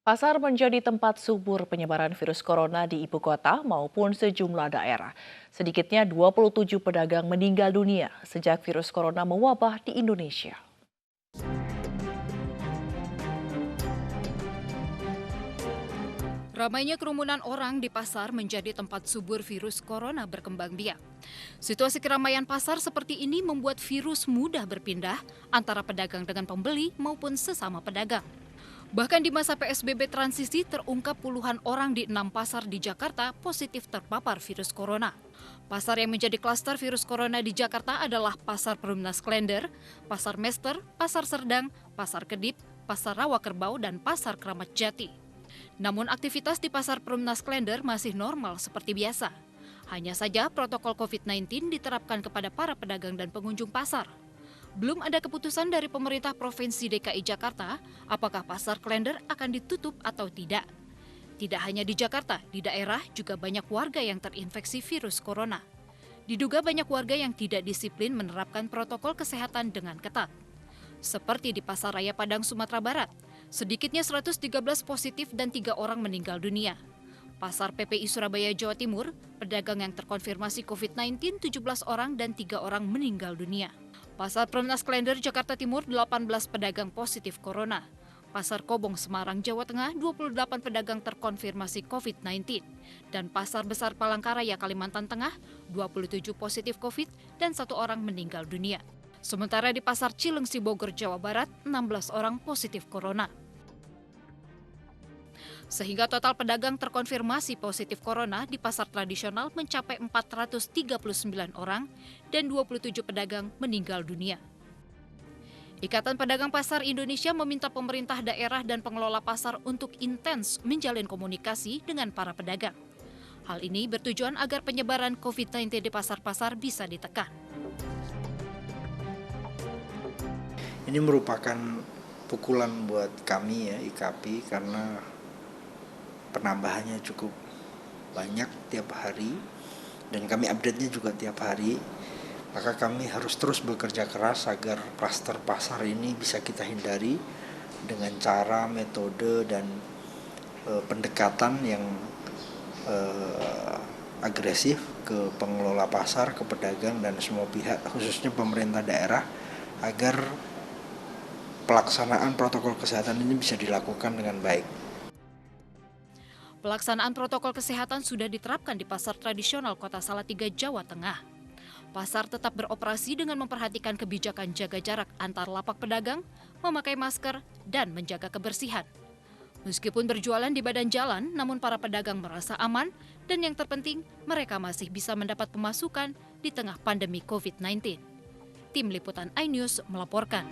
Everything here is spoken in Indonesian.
Pasar menjadi tempat subur penyebaran virus corona di ibu kota maupun sejumlah daerah. Sedikitnya 27 pedagang meninggal dunia sejak virus corona mewabah di Indonesia. Ramainya kerumunan orang di pasar menjadi tempat subur virus corona berkembang biak. Situasi keramaian pasar seperti ini membuat virus mudah berpindah antara pedagang dengan pembeli maupun sesama pedagang. Bahkan di masa PSBB transisi terungkap puluhan orang di 6 pasar di Jakarta positif terpapar virus corona. Pasar yang menjadi klaster virus corona di Jakarta adalah Pasar Perumnas Klender, Pasar Mester, Pasar Serdang, Pasar Kedip, Pasar Rawa Kerbau, dan Pasar Kramat Jati. Namun aktivitas di Pasar Perumnas Klender masih normal seperti biasa. Hanya saja protokol COVID-19 diterapkan kepada para pedagang dan pengunjung pasar. Belum ada keputusan dari pemerintah Provinsi DKI Jakarta apakah Pasar Klender akan ditutup atau tidak. Tidak hanya di Jakarta, di daerah juga banyak warga yang terinfeksi virus corona. Diduga banyak warga yang tidak disiplin menerapkan protokol kesehatan dengan ketat. Seperti di Pasar Raya Padang, Sumatera Barat, sedikitnya 113 positif dan 3 orang meninggal dunia. Pasar PPI Surabaya, Jawa Timur, pedagang yang terkonfirmasi COVID-19 17 orang dan 3 orang meninggal dunia. Pasar Perumnas Klender, Jakarta Timur, 18 pedagang positif corona. Pasar Kobong, Semarang, Jawa Tengah, 28 pedagang terkonfirmasi COVID-19. Dan Pasar Besar Palangkaraya, Kalimantan Tengah, 27 positif COVID dan 1 orang meninggal dunia. Sementara di Pasar Cilengsi, Bogor, Jawa Barat, 16 orang positif corona. Sehingga total pedagang terkonfirmasi positif corona di pasar tradisional mencapai 439 orang dan 27 pedagang meninggal dunia. Ikatan Pedagang Pasar Indonesia meminta pemerintah daerah dan pengelola pasar untuk intens menjalin komunikasi dengan para pedagang. Hal ini bertujuan agar penyebaran COVID-19 di pasar-pasar bisa ditekan. Ini merupakan pukulan buat kami ya, IKAPI, karena penambahannya cukup banyak tiap hari dan kami update-nya juga tiap hari. Maka kami harus terus bekerja keras agar klaster pasar ini bisa kita hindari dengan cara, metode, dan pendekatan yang agresif ke pengelola pasar, ke pedagang, dan semua pihak, khususnya pemerintah daerah, agar pelaksanaan protokol kesehatan ini bisa dilakukan dengan baik. Pelaksanaan protokol kesehatan sudah diterapkan di pasar tradisional Kota Salatiga, Jawa Tengah. Pasar tetap beroperasi dengan memperhatikan kebijakan jaga jarak antar lapak pedagang, memakai masker, dan menjaga kebersihan. Meskipun berjualan di badan jalan, namun para pedagang merasa aman dan yang terpenting mereka masih bisa mendapat pemasukan di tengah pandemi COVID-19. Tim Liputan iNews melaporkan.